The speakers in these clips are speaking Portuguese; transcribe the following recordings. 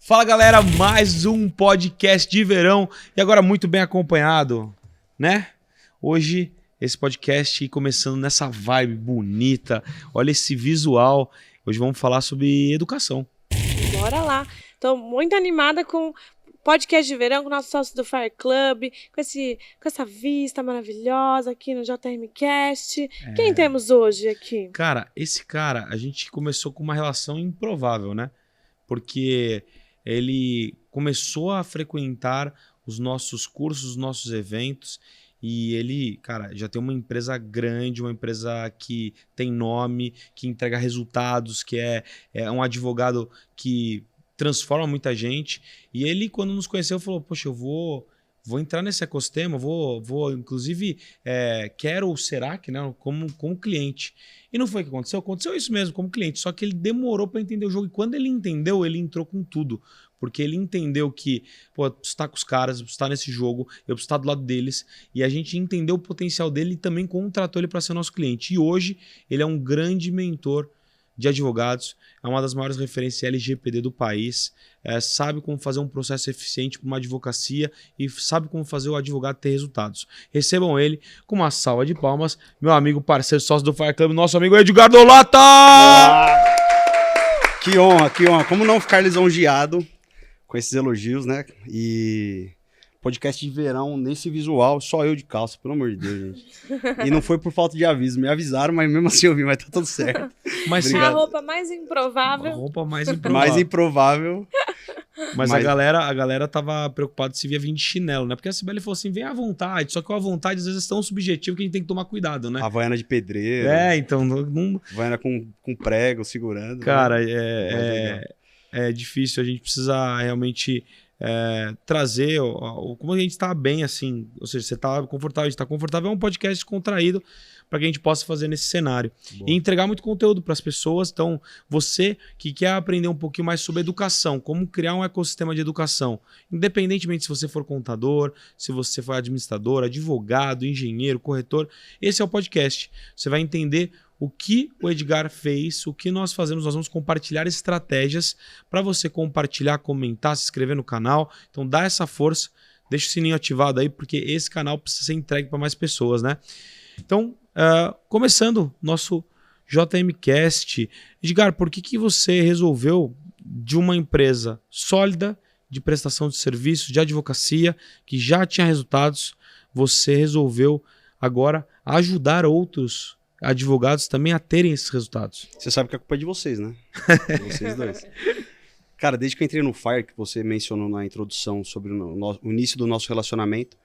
Fala galera, mais um podcast de verão e agora muito bem acompanhado, né? Hoje esse podcast começando nessa vibe bonita, olha esse visual. Hoje vamos falar sobre educação. Bora lá, tô muito animada com o podcast de verão, com o nosso sócio do Fire Club, com essa vista maravilhosa aqui no JMcast. Quem temos hoje aqui? Cara, esse cara, a gente começou com uma relação improvável, né? Porque ele começou a frequentar os nossos cursos, os nossos eventos, e ele, cara, já tem uma empresa grande, uma empresa que tem nome, que entrega resultados, que é um advogado que transforma muita gente. E ele, quando nos conheceu, falou: poxa, eu vou entrar nesse ecossistema, vou inclusive, quero o Serac, né, como cliente. E não foi o que aconteceu? Aconteceu isso mesmo, como cliente. Só que ele demorou para entender o jogo. E quando ele entendeu, ele entrou com tudo. Porque ele entendeu que, pô, eu preciso estar com os caras, eu preciso estar nesse jogo, eu preciso estar do lado deles. E a gente entendeu o potencial dele e também contratou ele para ser nosso cliente. E hoje ele é um grande mentor de advogados, é uma das maiores referências LGPD do país, sabe como fazer um processo eficiente para uma advocacia e sabe como fazer o advogado ter resultados. Recebam ele com uma salva de palmas, meu amigo, parceiro, sócio do Fire Club, nosso amigo Edgardo Lata! Que honra, que honra. Como não ficar lisonjeado com esses elogios, né? E podcast de verão nesse visual, só eu de calça, pelo amor de Deus, gente. E não foi por falta de aviso, me avisaram, mas mesmo assim eu vi, mas tá tudo certo. Mas a roupa mais improvável. A roupa mais improvável. Mais improvável. Mas a galera tava preocupada se via vir de chinelo, né? Porque a Cibele falou assim, vem à vontade, só que a vontade às vezes é tão subjetivo que a gente tem que tomar cuidado, né? Havaiana de pedreiro. Então... Não... Havaiana com prego segurando. Cara, né? É difícil, a gente precisa realmente... trazer como a gente tá bem, assim, ou seja, você tá confortável, a gente tá confortável, é um podcast descontraído para que a gente possa fazer nesse cenário. Boa. E entregar muito conteúdo para as pessoas. Então, você que quer aprender um pouquinho mais sobre educação, como criar um ecossistema de educação, independentemente se você for contador, se você for administrador, advogado, engenheiro, corretor, esse é o podcast. Você vai entender o que o Edgar fez, o que nós fazemos, nós vamos compartilhar estratégias para você compartilhar, comentar, se inscrever no canal. Então dá essa força, deixa o sininho ativado aí, porque esse canal precisa ser entregue para mais pessoas, né? Então, começando nosso JMcast, Edgar, por que você resolveu, de uma empresa sólida de prestação de serviços, de advocacia, que já tinha resultados, você resolveu agora ajudar outros advogados também a terem esses resultados? Você sabe que a culpa é de vocês, né? De vocês dois. Cara, desde que eu entrei no Fire, que você mencionou na introdução sobre o início do nosso relacionamento,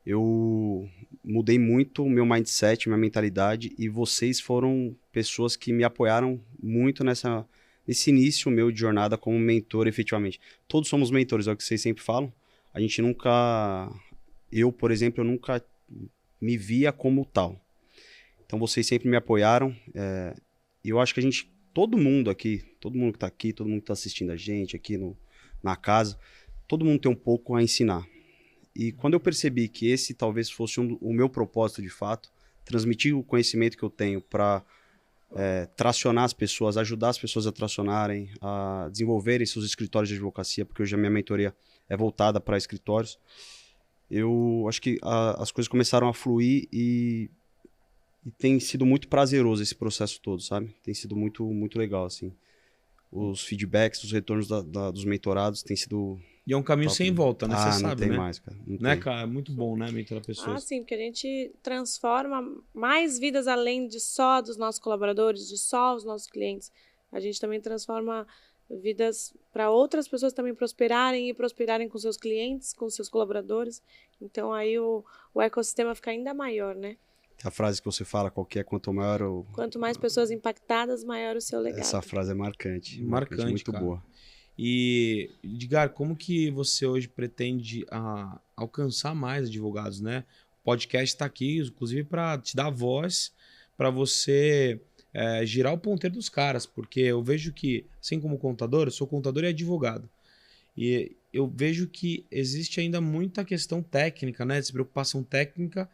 eu mudei muito o meu mindset, minha mentalidade, e vocês foram pessoas que me apoiaram muito nesse início meu de jornada como mentor, efetivamente. Todos somos mentores, é o que vocês sempre falam. A gente nunca... Eu, por exemplo, eu nunca me via como tal. Então vocês sempre me apoiaram, e eu acho que todo mundo que está aqui, todo mundo que está assistindo a gente aqui na casa, todo mundo tem um pouco a ensinar. E quando eu percebi que esse talvez fosse o meu propósito de fato, transmitir o conhecimento que eu tenho para tracionar as pessoas, ajudar as pessoas a tracionarem, a desenvolverem seus escritórios de advocacia, porque hoje a minha mentoria é voltada para escritórios, eu acho que as coisas começaram a fluir e tem sido muito prazeroso esse processo todo, sabe? Tem sido muito, muito legal, assim. Os feedbacks, os retornos dos mentorados tem sido... E é um caminho sem volta, né? Você sabe, não tem né? mais, cara. Não né, tem. cara? É muito bom, né, mentorar pessoas. Sim, porque a gente transforma mais vidas além de só dos nossos colaboradores, de só os nossos clientes. A gente também transforma vidas para outras pessoas também prosperarem e prosperarem com seus clientes, com seus colaboradores. Então aí o ecossistema fica ainda maior, né? A frase que você fala, quanto maior o... Quanto mais pessoas impactadas, maior o seu legado. Essa frase é marcante. Marcante, muito cara. Boa. E, Edgar, como que você hoje pretende alcançar mais advogados, né? O podcast está aqui, inclusive, para te dar voz, para você girar o ponteiro dos caras, porque eu vejo que, assim como contador, eu sou contador e advogado. E eu vejo que existe ainda muita questão técnica, né? Despreocupação técnica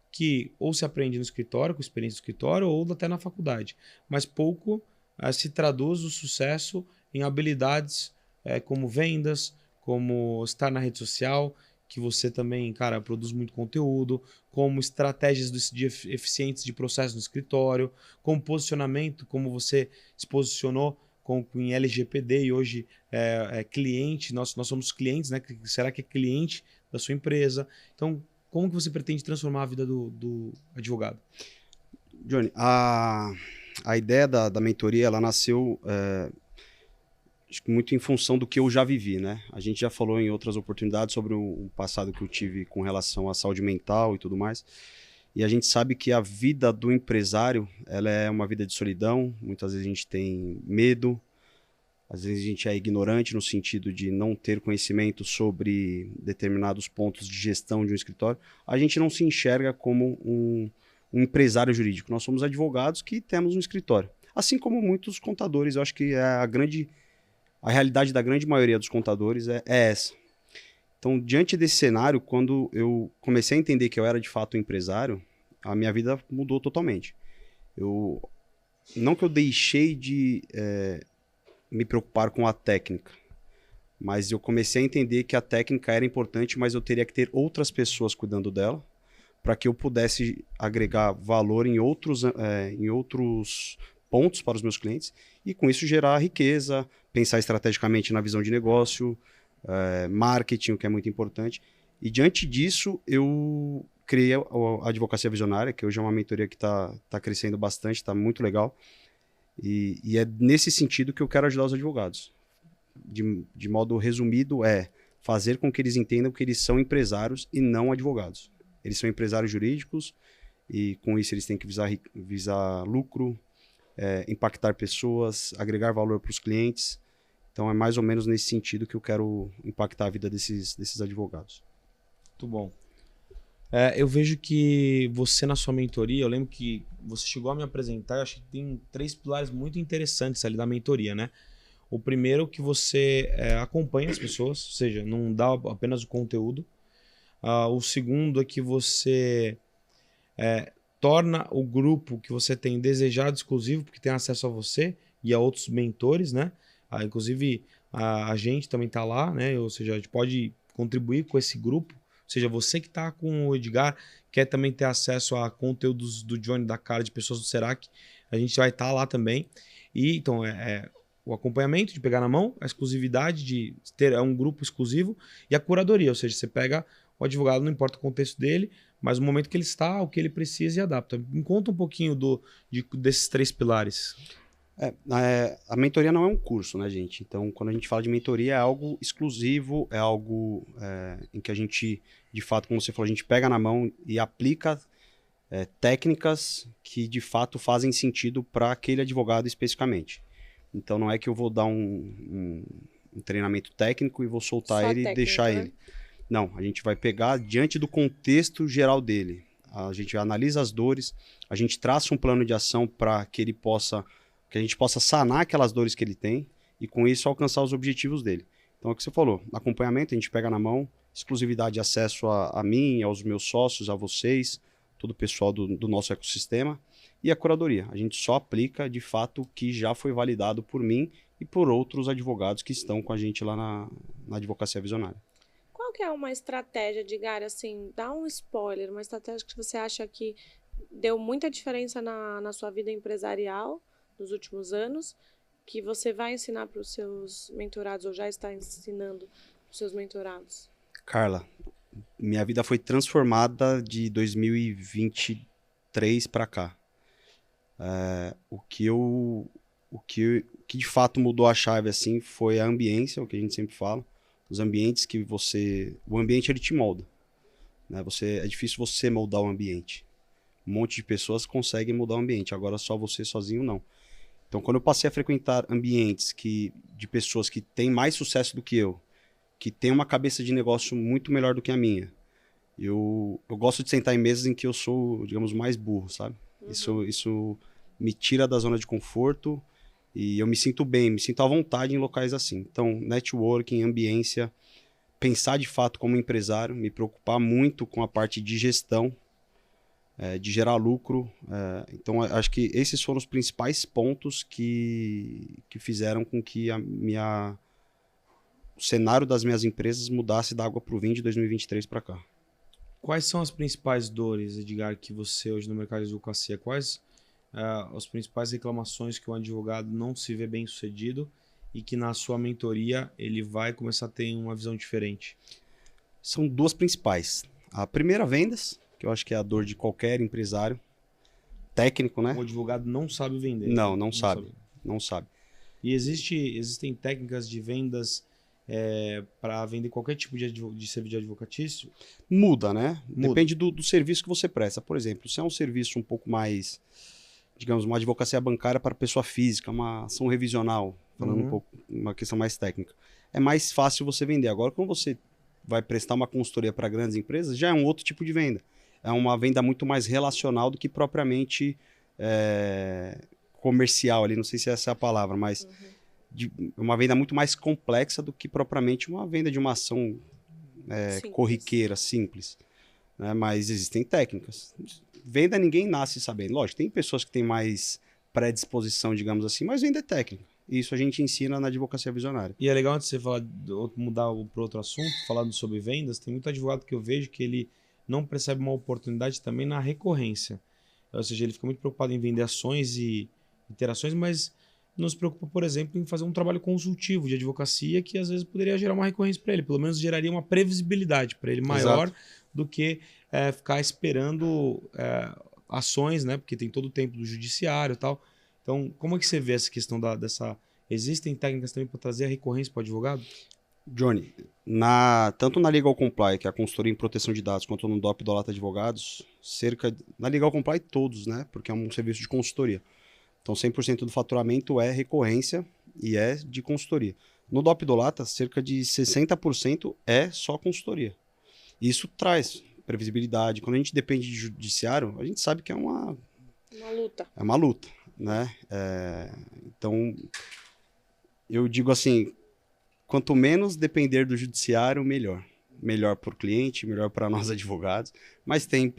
que ou se aprende no escritório, com experiência no escritório, ou até na faculdade. Mas pouco se traduz o sucesso em habilidades como vendas, como estar na rede social, que você também, cara, produz muito conteúdo, como estratégias eficientes de processo no escritório, como posicionamento, como você se posicionou em LGPD e hoje é cliente, nós somos clientes, né? Será que é cliente da sua empresa? Então, como que você pretende transformar a vida do advogado? Johnny, a ideia da mentoria, ela nasceu acho que muito em função do que eu já vivi, né? A gente já falou em outras oportunidades sobre o passado que eu tive com relação à saúde mental e tudo mais. E a gente sabe que a vida do empresário, ela é uma vida de solidão. Muitas vezes a gente tem medo, às vezes a gente é ignorante no sentido de não ter conhecimento sobre determinados pontos de gestão de um escritório. A gente não se enxerga como um empresário jurídico. Nós somos advogados que temos um escritório. Assim como muitos contadores, eu acho que a realidade da grande maioria dos contadores é essa. Então, diante desse cenário, quando eu comecei a entender que eu era de fato um empresário, a minha vida mudou totalmente. Não que eu deixei de me preocupar com a técnica, mas eu comecei a entender que a técnica era importante, mas eu teria que ter outras pessoas cuidando dela para que eu pudesse agregar valor em outros pontos para os meus clientes e com isso gerar riqueza, pensar estrategicamente na visão de negócio, marketing, o que é muito importante. E diante disso, eu criei a Advocacia Visionária, que hoje é uma mentoria que está crescendo bastante, está muito legal. E é nesse sentido que eu quero ajudar os advogados. De modo resumido, fazer com que eles entendam que eles são empresários e não advogados. Eles são empresários jurídicos e com isso eles têm que visar lucro, impactar pessoas, agregar valor para os clientes. Então é mais ou menos nesse sentido que eu quero impactar a vida desses advogados. Muito bom. Eu vejo que você na sua mentoria, eu lembro que você chegou a me apresentar, eu acho que tem 3 pilares muito interessantes ali da mentoria, né? O primeiro é que você acompanha as pessoas, ou seja, não dá apenas o conteúdo. O segundo é que você torna o grupo que você tem desejado exclusivo, porque tem acesso a você e a outros mentores, né? Inclusive a gente também está lá, né? Ou seja, a gente pode contribuir com esse grupo. Ou seja, você que está com o Edgar, quer também ter acesso a conteúdos do Johnny, da Cara, de pessoas do Serac, a gente vai estar lá também. E então o acompanhamento de pegar na mão, a exclusividade de ter um grupo exclusivo e a curadoria, ou seja, você pega o advogado, não importa o contexto dele, mas o momento que ele está, o que ele precisa e adapta. Me conta um pouquinho desses 3 pilares. A mentoria não é um curso, né, gente? Então, quando a gente fala de mentoria, é algo exclusivo, é algo em que a gente, de fato, como você falou, a gente pega na mão e aplica técnicas que, de fato, fazem sentido para aquele advogado especificamente. Então, não é que eu vou dar um treinamento técnico e vou soltar Só ele e deixar ele. Não, a gente vai pegar diante do contexto geral dele. A gente analisa as dores, a gente traça um plano de ação para que a gente possa sanar aquelas dores que ele tem e com isso alcançar os objetivos dele. Então é o que você falou, acompanhamento a gente pega na mão, exclusividade, acesso a mim, aos meus sócios, a vocês, todo o pessoal do nosso ecossistema e a curadoria. A gente só aplica de fato o que já foi validado por mim e por outros advogados que estão com a gente lá na Advocacia Visionária. Qual que é uma estratégia, Edgar, assim, dá um spoiler, uma estratégia que você acha que deu muita diferença na sua vida empresarial nos últimos anos, que você vai ensinar para os seus mentorados ou já está ensinando para os seus mentorados? Carla, minha vida foi transformada de 2023 para cá. O que de fato mudou a chave assim foi a ambiência, o que a gente sempre fala. Os ambientes que o ambiente ele te molda, né? É difícil você moldar o ambiente. Um monte de pessoas conseguem mudar o ambiente, agora só você sozinho não. Então, quando eu passei a frequentar ambientes de pessoas que têm mais sucesso do que eu, que têm uma cabeça de negócio muito melhor do que a minha, eu gosto de sentar em mesas em que eu sou, digamos, mais burro, sabe? Uhum. Isso me tira da zona de conforto e eu me sinto bem, me sinto à vontade em locais assim. Então, networking, ambiência, pensar de fato como empresário, me preocupar muito com a parte de gestão, de gerar lucro. Então, acho que esses foram os principais pontos que fizeram com que a minha o cenário das minhas empresas mudasse da água para o vinho de 2023 para cá. Quais são as principais dores, Edgar, que você hoje no mercado de advocacia? Quais as principais reclamações que um advogado não se vê bem sucedido e que na sua mentoria ele vai começar a ter uma visão diferente? São duas principais. A primeira, vendas, que eu acho que é a dor de qualquer empresário técnico, né? O advogado não sabe vender. Não sabe. E existem técnicas de vendas para vender qualquer tipo de serviço de advocatício? Muda, né? Muda. Depende do serviço que você presta. Por exemplo, se é um serviço um pouco mais, digamos, uma advocacia bancária para pessoa física, uma ação revisional, falando um pouco, uma questão mais técnica, é mais fácil você vender. Agora, quando você vai prestar uma consultoria para grandes empresas, já é um outro tipo de venda. É uma venda muito mais relacional do que propriamente comercial ali, não sei se essa é a palavra, mas uma venda muito mais complexa do que propriamente uma venda de uma ação corriqueira, simples. Né? Mas existem técnicas. Venda ninguém nasce sabendo. Lógico, tem pessoas que têm mais predisposição, digamos assim, mas venda é técnica. Isso a gente ensina na advocacia visionária. E é legal antes de você mudar para outro assunto, falando sobre vendas, tem muito advogado que eu vejo que ele não percebe uma oportunidade também na recorrência. Ou seja, ele fica muito preocupado em vender ações e interações, mas não se preocupa, por exemplo, em fazer um trabalho consultivo de advocacia que às vezes poderia gerar uma recorrência para ele. Pelo menos geraria uma previsibilidade para ele maior do que ficar esperando ações, né? Porque tem todo o tempo do judiciário e tal. Então, como é que você vê essa questão dessa... Existem técnicas também para trazer a recorrência para o advogado? Johnny, tanto na Legal Comply, que é a consultoria em proteção de dados, quanto no DOP do Olata Advogados, na Legal Comply todos, né? Porque é um serviço de consultoria. Então, 100% do faturamento é recorrência e é de consultoria. No DOP do Olata, cerca de 60% é só consultoria. Isso traz previsibilidade. Quando a gente depende de judiciário, a gente sabe que é uma luta. É uma luta, né? Então, eu digo assim, quanto menos depender do judiciário, melhor. Melhor para o cliente, melhor para nós advogados. Mas tem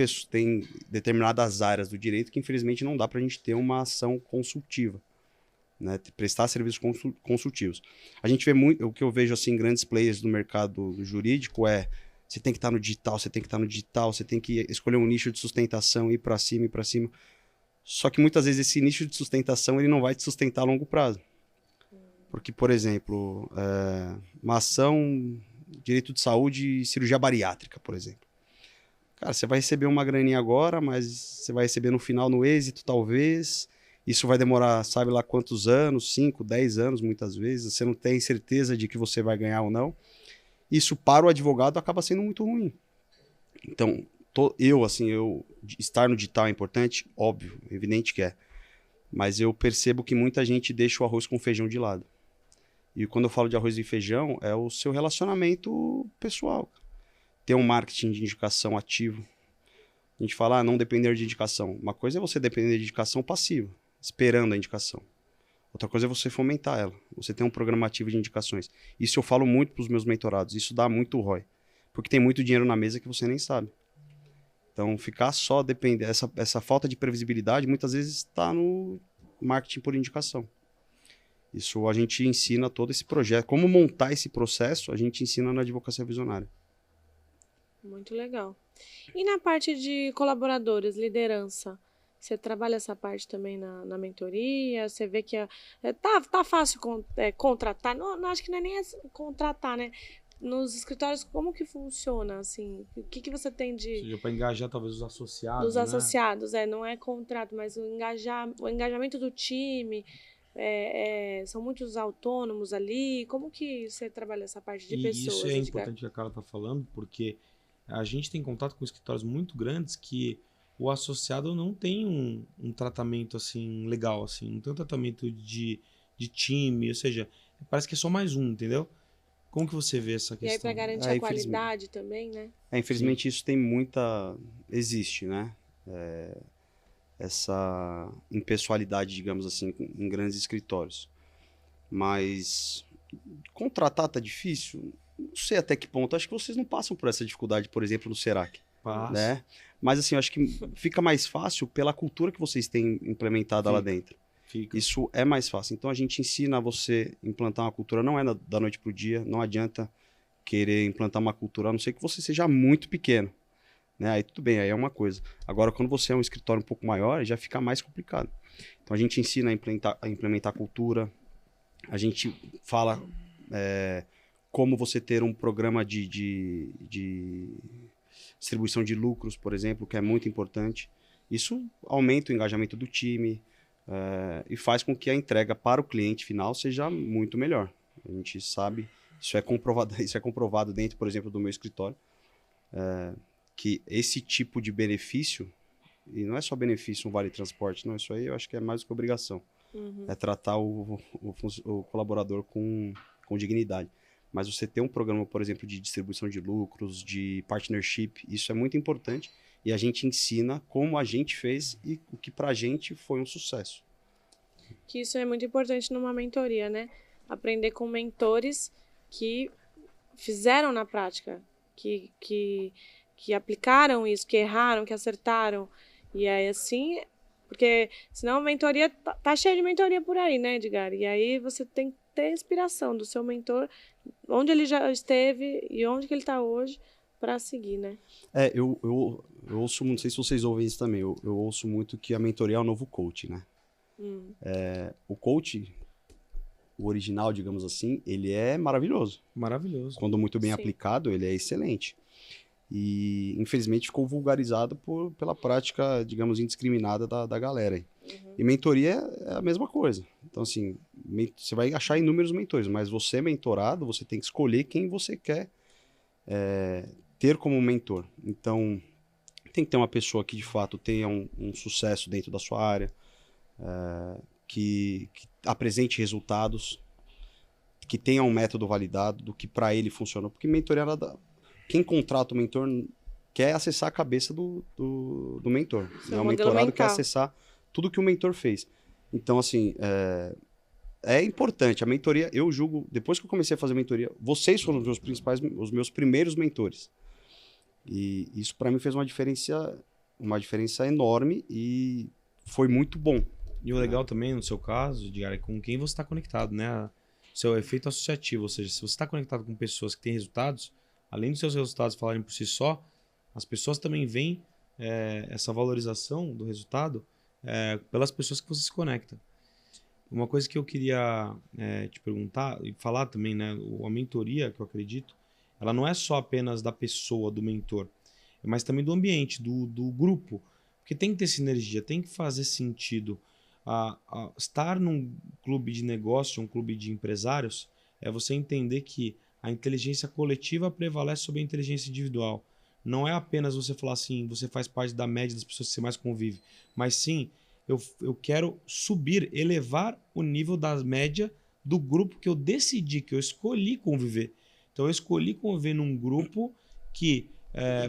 determinadas áreas do direito que, infelizmente, não dá para a gente ter uma ação consultiva. Né? Prestar serviços consultivos. A gente vê muito, o que eu vejo assim, grandes players do mercado jurídico você tem que estar no digital, você tem que estar no digital, você tem que escolher um nicho de sustentação, ir para cima, ir para cima. Só que muitas vezes esse nicho de sustentação ele não vai te sustentar a longo prazo. Porque, por exemplo, uma ação direito de saúde e cirurgia bariátrica, por exemplo. Cara, você vai receber uma graninha agora, mas você vai receber no final, no êxito, talvez. Isso vai demorar, sabe lá quantos anos, 5, 10 anos, muitas vezes. Você não tem certeza de que você vai ganhar ou não. Isso para o advogado acaba sendo muito ruim. Então, estar no digital é importante? Óbvio, evidente que é. Mas eu percebo que muita gente deixa o arroz com feijão de lado. E quando eu falo de arroz e feijão, é o seu relacionamento pessoal. Ter um marketing de indicação ativo. A gente fala, não depender de indicação. Uma coisa é você depender de indicação passiva, esperando a indicação. Outra coisa é você fomentar ela. Você tem um programa ativo de indicações. Isso eu falo muito para os meus mentorados. Isso dá muito ROI. Porque tem muito dinheiro na mesa que você nem sabe. Então, ficar só dependendo... Essa falta de previsibilidade, muitas vezes, está no marketing por indicação. Isso a gente ensina todo esse projeto. Como montar esse processo, a gente ensina na advocacia visionária. Muito legal. E na parte de colaboradores, liderança, você trabalha essa parte também na mentoria? Você vê que tá fácil contratar? Não, acho que não é nem contratar, né? Nos escritórios, como que funciona, assim? O que você tem de... Para engajar, talvez, os associados, Os associados, não é contrato, mas o engajamento do time... são muitos autônomos ali. Como que você trabalha essa parte de pessoas? Isso é importante que a Carla está falando, porque a gente tem contato com escritórios muito grandes que o associado não tem um tratamento assim legal, assim, não tem um tratamento de time, ou seja, parece que é só mais um, entendeu? Como que você vê essa questão? E aí para garantir a qualidade também, né? Infelizmente isso tem existe, né? Essa impessoalidade, digamos assim, em grandes escritórios. Mas contratar tá difícil? Não sei até que ponto. Acho que vocês não passam por essa dificuldade, por exemplo, no Serac. Né? Mas assim, eu acho que fica mais fácil pela cultura que vocês têm implementada lá dentro. Isso é mais fácil. Então a gente ensina você a implantar uma cultura, não é da noite pro dia, não adianta querer implantar uma cultura, a não ser que você seja muito pequeno, né? Aí tudo bem, aí é uma coisa. Agora, quando você é um escritório um pouco maior, já fica mais complicado. Então a gente ensina a implementar cultura, a gente fala como você ter um programa de distribuição de lucros, por exemplo, que é muito importante. Isso aumenta o engajamento do time e faz com que a entrega para o cliente final seja muito melhor. A gente sabe, isso é comprovado dentro, por exemplo, do meu escritório, que esse tipo de benefício, e não é só benefício, um vale transporte, não, isso aí eu acho que é mais do que obrigação. É tratar o colaborador com dignidade. Mas você ter um programa, por exemplo, de distribuição de lucros, de partnership, isso é muito importante. E a gente ensina como a gente fez e o que pra gente foi um sucesso. Que isso é muito importante numa mentoria, né? Aprender com mentores que fizeram na prática, que aplicaram isso, que erraram, que acertaram. E aí, assim, porque senão a mentoria tá cheia de mentoria por aí, né, Edgar? E aí você tem que ter inspiração do seu mentor, onde ele já esteve e onde que ele está hoje, para seguir, né? Eu ouço, não sei se vocês ouvem isso também, eu ouço muito que a mentoria é o novo coach, né? O coach, o original, digamos assim, ele é maravilhoso. Maravilhoso. Quando muito bem aplicado, ele é excelente. E, infelizmente, ficou vulgarizado pela prática, digamos, indiscriminada da galera aí. E mentoria é a mesma coisa. Então, assim, você vai achar inúmeros mentores, mas você mentorado, você tem que escolher quem você quer ter como mentor. Então, tem que ter uma pessoa que, de fato, tenha um sucesso dentro da sua área, que apresente resultados, que tenha um método validado do que para ele funcionou. Porque mentoria, quem contrata o mentor quer acessar a cabeça do mentor. O mentorado quer acessar tudo que o mentor fez. Então, assim, é importante. A mentoria, eu julgo, depois que eu comecei a fazer mentoria, vocês foram os meus primeiros mentores. E isso para mim fez uma diferença enorme e foi muito bom. E o legal também, no seu caso, Edgar, é com quem você está conectado, né? Seu efeito associativo, ou seja, se você está conectado com pessoas que têm resultados, além dos seus resultados falarem por si só, as pessoas também veem essa valorização do resultado pelas pessoas que você se conecta. Uma coisa que eu queria te perguntar e falar também, né? A mentoria, que eu acredito, ela não é só apenas da pessoa, do mentor, mas também do ambiente, do grupo. Porque tem que ter sinergia, tem que fazer sentido. Estar num clube de negócio, um clube de empresários, é você entender que a inteligência coletiva prevalece sobre a inteligência individual. Não é apenas você falar assim, você faz parte da média das pessoas que você mais convive, mas sim, eu quero subir, elevar o nível da média do grupo que eu decidi, que eu escolhi conviver. Então eu escolhi conviver num grupo que,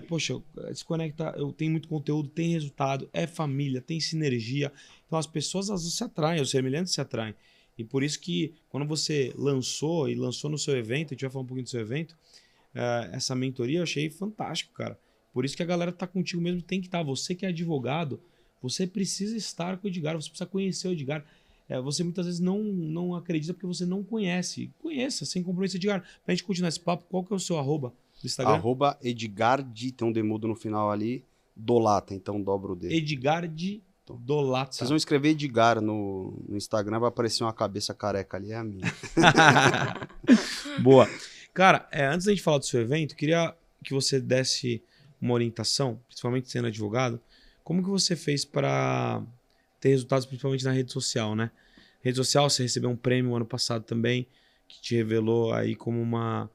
poxa, se conecta, eu tenho muito conteúdo, tem resultado, é família, tem sinergia. Então as pessoas às vezes se atraem, os semelhantes se atraem. E por isso que quando você lançou no seu evento, a gente vai falar um pouquinho do seu evento, essa mentoria eu achei fantástico, cara. Por isso que a galera tá contigo mesmo, tem que estar. Você que é advogado, você precisa estar com o Edgar, você precisa conhecer o Edgar. Você muitas vezes não acredita porque você não conhece. Conheça, sem compromisso, Edgar. Pra gente continuar esse papo, qual que é o seu arroba do Instagram? @Edgardi, tem um demudo no final ali, Dolata, então dobra o D. Edgardi Dolata. Vocês vão escrever Edgar no Instagram, vai aparecer uma cabeça careca ali, é a minha. Boa. Cara, antes da gente falar do seu evento, queria que você desse uma orientação, principalmente sendo advogado, como que você fez para ter resultados, principalmente na rede social, né? Rede social, você recebeu um prêmio ano passado também, que te revelou aí como uma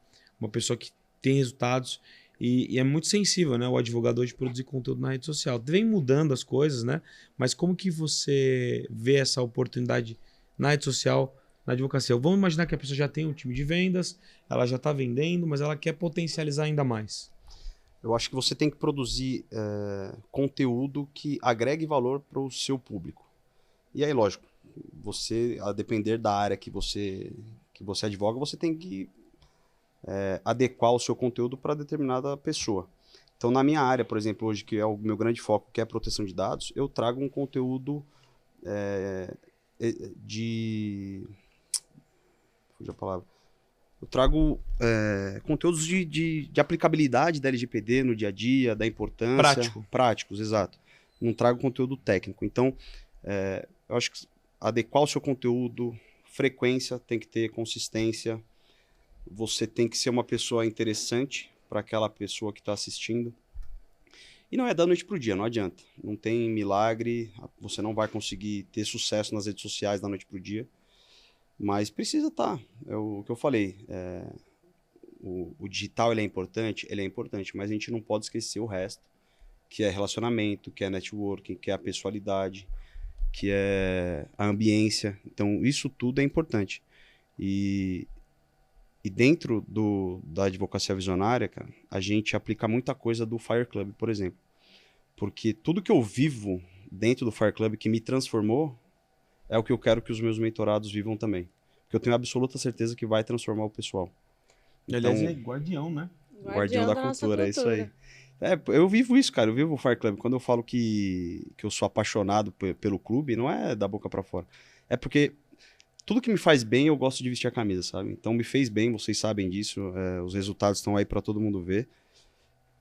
pessoa que tem resultados e é muito sensível, né? O advogado hoje produzir conteúdo na rede social. Vem mudando as coisas, né? Mas como que você vê essa oportunidade na rede social, na advocacia? Vamos imaginar que a pessoa já tem um time de vendas, ela já está vendendo, mas ela quer potencializar ainda mais. Eu acho que você tem que produzir conteúdo que agregue valor para o seu público. E aí, lógico, você, a depender da área que você advoga, você tem que adequar o seu conteúdo para determinada pessoa. Então, na minha área, por exemplo, hoje, que é o meu grande foco, que é a proteção de dados, eu trago um conteúdo Fugiu a palavra. Eu trago conteúdos de aplicabilidade da LGPD no dia a dia, da importância. Práticos, exato. Não trago conteúdo técnico. Então, eu acho que adequar o seu conteúdo, frequência, tem que ter consistência. Você tem que ser uma pessoa interessante para aquela pessoa que está assistindo. E não é da noite para o dia, não adianta. Não tem milagre, você não vai conseguir ter sucesso nas redes sociais da noite para o dia. Mas precisa estar. É o que eu falei. O digital ele é importante, mas a gente não pode esquecer o resto, que é relacionamento, que é networking, que é a pessoalidade, que é a ambiência. Então, isso tudo é importante. E dentro da advocacia visionária, cara, a gente aplica muita coisa do Fire Club, por exemplo. Porque tudo que eu vivo dentro do Fire Club que me transformou é o que eu quero que os meus mentorados vivam também. Porque eu tenho absoluta certeza que vai transformar o pessoal. Aliás, é guardião, né? Guardião da cultura, é isso aí. Eu vivo isso, cara. Eu vivo o Fire Club. Quando eu falo que eu sou apaixonado pelo clube, não é da boca pra fora. É porque tudo que me faz bem, eu gosto de vestir a camisa, sabe? Então me fez bem, vocês sabem disso. Os resultados estão aí pra todo mundo ver.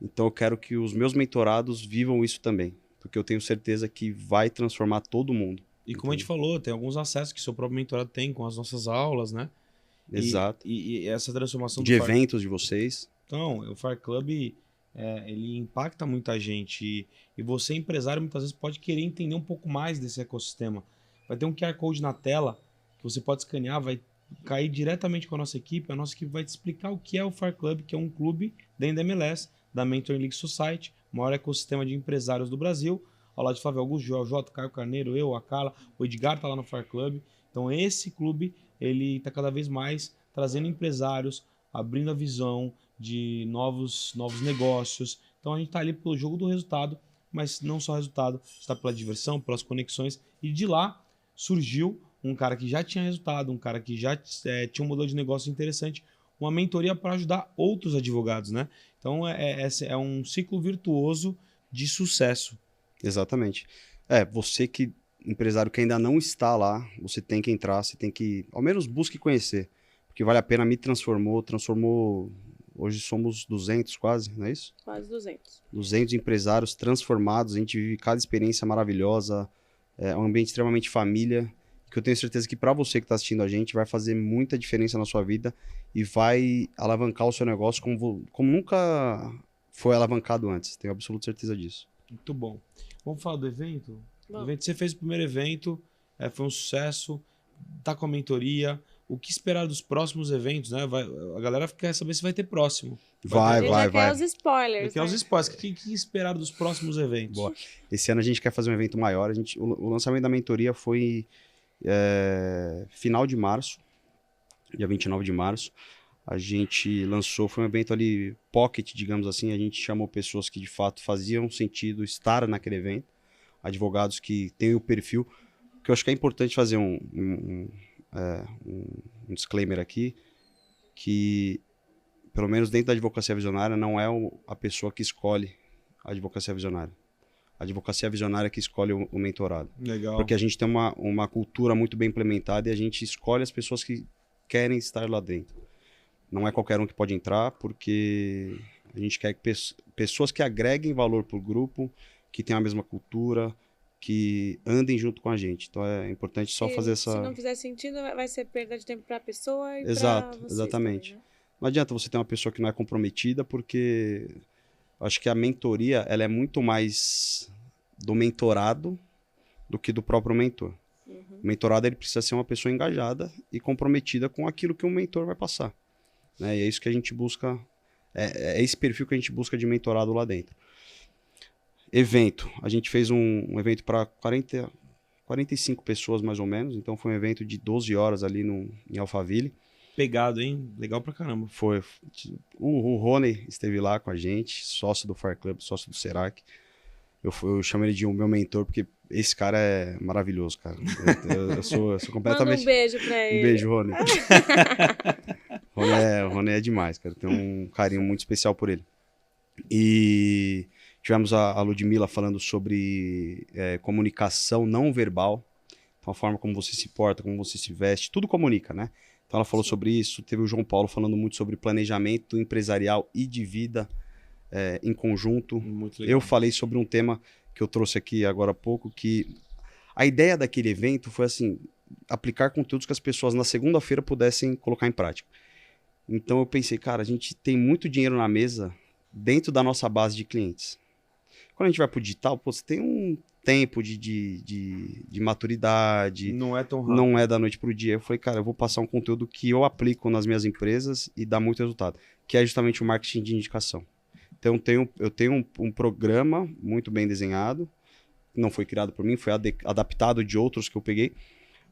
Então eu quero que os meus mentorados vivam isso também. Porque eu tenho certeza que vai transformar todo mundo. E como a gente falou, tem alguns acessos que seu próprio mentorado tem com as nossas aulas, né? Exato. E essa transformação de eventos de vocês. Então, o Fire Club, ele impacta muita gente. E você, empresário, muitas vezes pode querer entender um pouco mais desse ecossistema. Vai ter um QR Code na tela que você pode escanear, vai cair diretamente com a nossa equipe. A nossa equipe vai te explicar o que é o Fire Club, que é um clube dentro da MLS, da Mentoring League Society, o maior ecossistema de empresários do Brasil. Ao lado de Flávio Augusto, Joel J, Caio Carneiro, eu, a Carla, o Edgar tá lá no Fire Club. Então esse clube, ele tá cada vez mais trazendo empresários, abrindo a visão de novos negócios. Então a gente tá ali pelo jogo do resultado, mas não só resultado, está pela diversão, pelas conexões. E de lá surgiu um cara que já tinha resultado, um cara que já tinha um modelo de negócio interessante, uma mentoria para ajudar outros advogados, né? Então é um ciclo virtuoso de sucesso. Exatamente. Você empresário que ainda não está lá, você tem que entrar, você tem que, ao menos busque conhecer, porque vale a pena, me transformou, hoje somos 200 quase, não é isso? Quase 200. 200 empresários transformados, a gente vive cada experiência maravilhosa, é um ambiente extremamente família, que eu tenho certeza que para você que está assistindo a gente, vai fazer muita diferença na sua vida e vai alavancar o seu negócio como nunca foi alavancado antes, tenho absoluta certeza disso. Muito bom. Vamos falar do evento? Você fez o primeiro evento, foi um sucesso, tá com a mentoria. O que esperar dos próximos eventos, né? A galera quer saber se vai ter próximo. Vai. Quer os spoilers. Quer os spoilers. O que esperar dos próximos eventos? Boa. Esse ano a gente quer fazer um evento maior. O lançamento da mentoria foi final de março, dia 29 de março. A gente lançou, foi um evento ali pocket, digamos assim. A gente chamou pessoas que de fato faziam sentido estar naquele evento, advogados que têm o perfil, que eu acho que é importante fazer um disclaimer aqui, que pelo menos dentro da advocacia visionária não é a pessoa que escolhe a advocacia visionária. A advocacia visionária é que escolhe o mentorado. Legal. Porque a gente tem uma cultura muito bem implementada e a gente escolhe as pessoas que querem estar lá dentro. Não é qualquer um que pode entrar, porque a gente quer que pessoas que agreguem valor para o grupo, que tenham a mesma cultura, que andem junto com a gente. Então é importante só fazer essa... Se não fizer sentido, vai ser perda de tempo para a pessoa e Exato, para vocês exatamente. também, né? Não adianta você ter uma pessoa que não é comprometida, porque acho que a mentoria ela é muito mais do mentorado do que do próprio mentor. Uhum. O mentorado ele precisa ser uma pessoa engajada e comprometida com aquilo que o mentor vai passar. Né? E é isso que a gente busca, é esse perfil que a gente busca de mentorado lá dentro. Evento, a gente fez um evento para 45 pessoas mais ou menos, então foi um evento de 12 horas ali em Alphaville. Pegado, hein? Legal pra caramba. Foi. O Rony esteve lá com a gente, sócio do Fire Club, sócio do Serac. Eu chamo ele de meu mentor, porque esse cara é maravilhoso, cara. Eu sou completamente... Manda um beijo pra ele. Um beijo, Rony. Rony é demais, cara. Tenho um carinho muito especial por ele. E tivemos a Ludmilla falando sobre comunicação não verbal. Então a forma como você se porta, como você se veste, tudo comunica, né? Então ela falou sobre isso, teve o João Paulo falando muito sobre planejamento empresarial e de vida em conjunto. Muito legal. Eu falei sobre um tema que eu trouxe aqui agora há pouco, que a ideia daquele evento foi assim, aplicar conteúdos que as pessoas na segunda-feira pudessem colocar em prática. Então eu pensei, cara, a gente tem muito dinheiro na mesa dentro da nossa base de clientes. Quando a gente vai pro digital, pô, você tem um tempo de maturidade. Não é tão rápido. Não é da noite pro dia. Eu falei, cara, eu vou passar um conteúdo que eu aplico nas minhas empresas e dá muito resultado, que é justamente o marketing de indicação. Então eu tenho um programa muito bem desenhado, não foi criado por mim, foi adaptado de outros que eu peguei,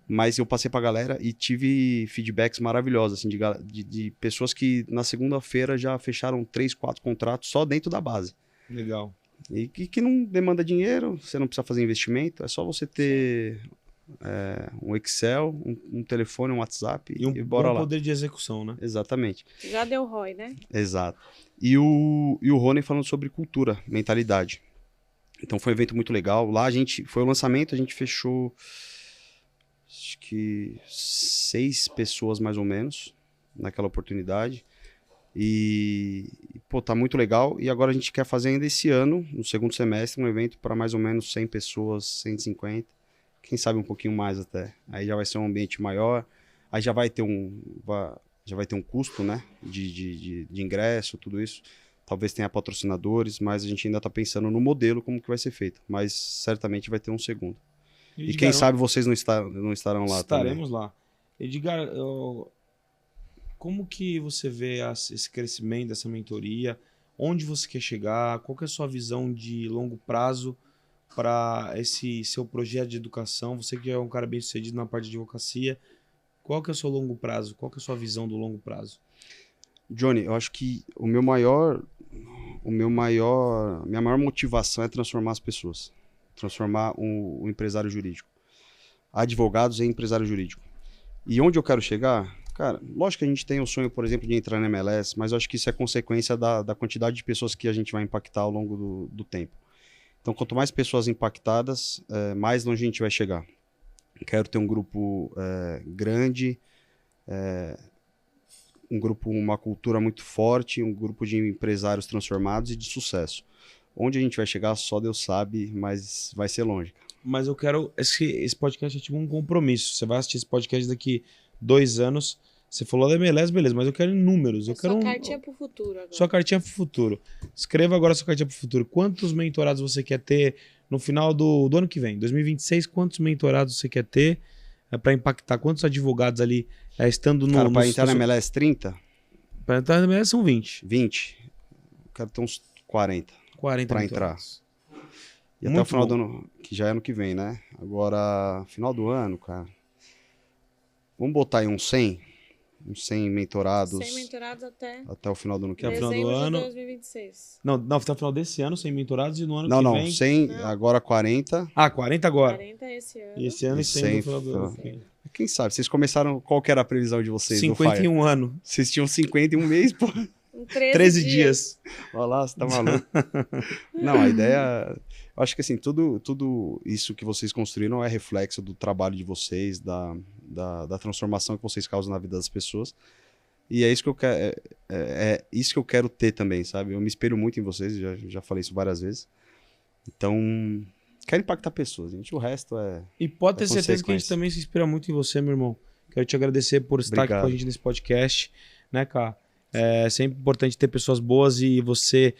mas eu passei pra galera e tive feedbacks maravilhosos, assim, de pessoas que na segunda-feira já fecharam 3, 4 contratos só dentro da base. Legal. E que não demanda dinheiro, você não precisa fazer investimento, é só você ter um Excel, um telefone, um WhatsApp E bora bom lá. poder de execução, né? Exatamente. Já deu ROI, né? Exato. E o Rony falando sobre cultura, mentalidade. Então foi um evento muito legal. Lá foi o lançamento, a gente fechou acho que 6 pessoas mais ou menos naquela oportunidade. E, pô, tá muito legal. E agora a gente quer fazer ainda esse ano, no segundo semestre, um evento para mais ou menos 100 pessoas, 150. Quem sabe um pouquinho mais até. Aí já vai ser um ambiente maior. Aí já vai ter um custo, né? De ingresso, tudo isso. Talvez tenha patrocinadores, mas a gente ainda tá pensando no modelo, como que vai ser feito. Mas certamente vai ter um segundo. E quem sabe vocês não estarão lá Estaremos também. lá. Edgar, como que você vê esse crescimento, essa mentoria? Onde você quer chegar? Qual que é a sua visão de longo prazo para esse seu projeto de educação? Você que é um cara bem sucedido na parte de advocacia, qual que é o seu longo prazo? Qual que é a sua visão do longo prazo? Johnny, eu acho que minha maior motivação é transformar as pessoas. Transformar o empresário jurídico. Advogados em empresário jurídico. E onde eu quero chegar? Cara, lógico que a gente tem o sonho, por exemplo, de entrar na MLS, mas eu acho que isso é consequência da quantidade de pessoas que a gente vai impactar ao longo do tempo. Então, quanto mais pessoas impactadas, mais longe a gente vai chegar. Quero ter um grupo grande, um grupo, uma cultura muito forte, um grupo de empresários transformados e de sucesso. Onde a gente vai chegar, só Deus sabe, mas vai ser longe. Mas eu quero... Esse podcast é tipo um compromisso. Você vai assistir esse podcast daqui 2 anos. Você falou da MLS, beleza, mas eu quero números. Eu quero sua cartinha pro futuro agora. Sua cartinha pro futuro. Escreva agora sua cartinha pro futuro. Quantos mentorados você quer ter no final do ano que vem? 2026, quantos mentorados você quer ter para impactar? Quantos advogados ali estando no... Cara, para entrar na MLS 30? Para entrar na MLS são 20. 20. Eu quero ter uns 40. 40 para entrar. E até Muito o final bom. do ano, que já é ano que vem, né? Agora, final do ano, cara. Vamos botar aí uns 100? Uns 100 mentorados. 100 mentorados até o final do ano que vem. final do dezembro ano. de 2026. Não, até o final desse ano, 100 mentorados, e no ano Não, que não, vem... 100, Não. agora 40. Ah, 40 agora. 40 esse ano. E esse ano E e 100 no 100 final do ano. final. Quem sabe? Vocês começaram, qual que era a previsão de vocês no Fire? 51 anos. Vocês tinham 50 em um mês, pô. Em 13 dias. Olha lá, você tá maluco. Não, a ideia... Eu acho que assim, tudo isso que vocês construíram é reflexo do trabalho de vocês, da transformação que vocês causam na vida das pessoas. E é isso que eu quero, isso que eu quero ter também, sabe? Eu me espelho muito em vocês, já falei isso várias vezes. Então, quero impactar pessoas, gente. O resto é... E pode ter certeza que a gente consequência. também se inspira muito em você, meu irmão. Quero te agradecer por estar aqui Obrigado. com a gente nesse podcast, né, cara? É sempre importante ter pessoas boas e você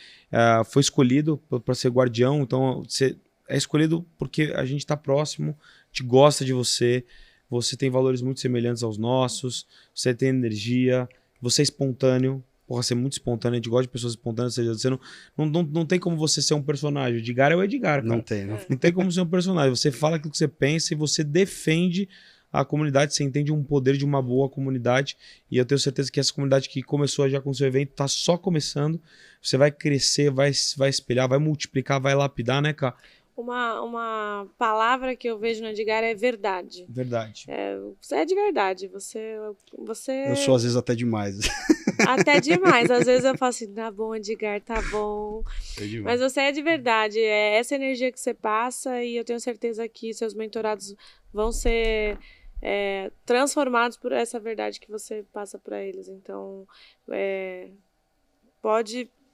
foi escolhido para ser guardião, então você é escolhido porque a gente está próximo, te gosta de você, você tem valores muito semelhantes aos nossos, você tem energia, você é espontâneo. Porra, você é muito espontâneo, a gente gosta de pessoas espontâneas, ou seja, você não tem como você ser um personagem. O Edgar é o Edgar, cara. Não tem, não. Não tem como ser um personagem. Você fala aquilo que você pensa e você defende a comunidade, você entende um poder de uma boa comunidade. E eu tenho certeza que essa comunidade que começou já com o seu evento está só começando. Você vai crescer, vai espelhar, vai multiplicar, vai lapidar, né, cara? Uma palavra que eu vejo no Edgar é verdade. Verdade. Você é de verdade. Você Eu sou às vezes até demais. Até demais. Às vezes eu falo assim, tá bom, Edgar, tá bom. Mas você é de verdade. É essa energia que você passa e eu tenho certeza que seus mentorados vão ser transformados por essa verdade que você passa para eles. Então,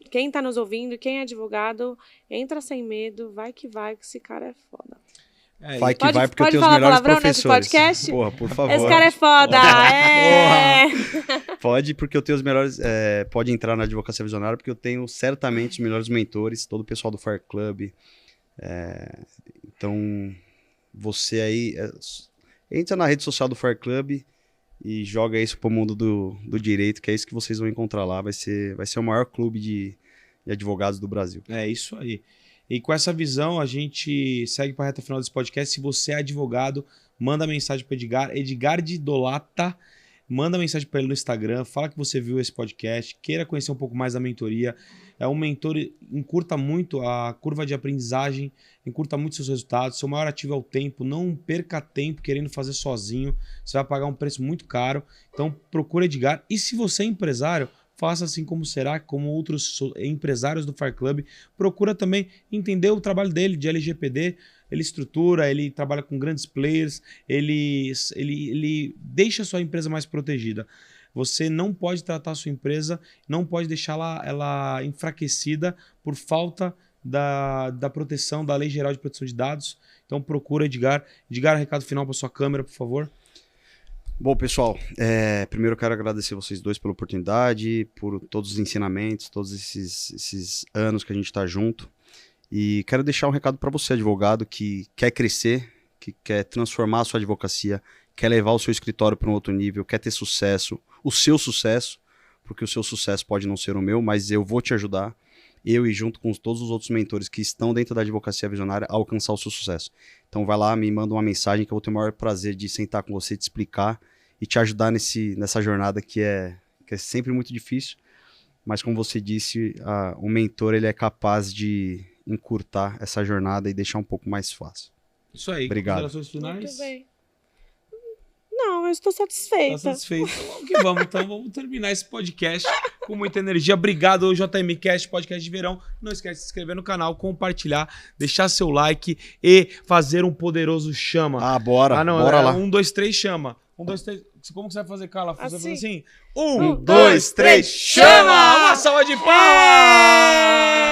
quem tá nos ouvindo, quem é advogado, entra sem medo, vai que esse cara é foda. Vai que vai, porque eu tenho os melhores professores. Nesse podcast? Porra, por favor. Esse cara é foda. Pode, porque eu tenho os melhores... pode entrar na Advocacia Visionária, porque eu tenho certamente os melhores mentores, todo o pessoal do Fire Club. Então, você aí... entra na rede social do Fire Club e joga isso pro mundo do direito, que é isso que vocês vão encontrar lá. Vai ser o maior clube de advogados do Brasil. É isso aí. E com essa visão, a gente segue para a reta final desse podcast. Se você é advogado, manda mensagem para Edgar de Dolata. Manda mensagem para ele no Instagram. Fala que você viu esse podcast. Queira conhecer um pouco mais da mentoria. É um mentor, encurta muito a curva de aprendizagem, encurta muito seus resultados. Seu maior ativo é o tempo. Não perca tempo querendo fazer sozinho. Você vai pagar um preço muito caro. Então, procura Edgar. E se você é empresário, faça assim como outros empresários do Fire Club. Procura também entender o trabalho dele de LGPD. Ele estrutura, ele trabalha com grandes players, ele deixa a sua empresa mais protegida. Você não pode tratar a sua empresa, não pode deixá-la ela enfraquecida por falta da proteção, da Lei Geral de Proteção de Dados. Então procura Edgar. Edgar, recado final para sua câmera, por favor. Bom, pessoal, primeiro eu quero agradecer vocês dois pela oportunidade, por todos os ensinamentos, todos esses anos que a gente está junto. E quero deixar um recado para você, advogado, que quer crescer, que quer transformar a sua advocacia, quer levar o seu escritório para um outro nível, quer ter sucesso, o seu sucesso, porque o seu sucesso pode não ser o meu, mas eu vou te ajudar, eu e junto com todos os outros mentores que estão dentro da Advocacia Visionária, a alcançar o seu sucesso. Então vai lá, me manda uma mensagem que eu vou ter o maior prazer de sentar com você, te explicar e te ajudar nessa jornada que é sempre muito difícil, mas como você disse, o mentor ele é capaz de encurtar essa jornada e deixar um pouco mais fácil. Isso aí. Obrigado. Considerações finais? Muito bem. Não, eu estou satisfeita. Tá satisfeito. Então vamos terminar esse podcast com muita energia. Obrigado, JMCast, podcast de verão. Não esquece de se inscrever no canal, compartilhar, deixar seu like e fazer um poderoso chama. Bora. Bora lá. 1, 2, 3, chama. 1, 2, 3. Como que você vai fazer, Carla? Você vai fazer assim? 1, 2, 3, chama! Uma salva de palmas!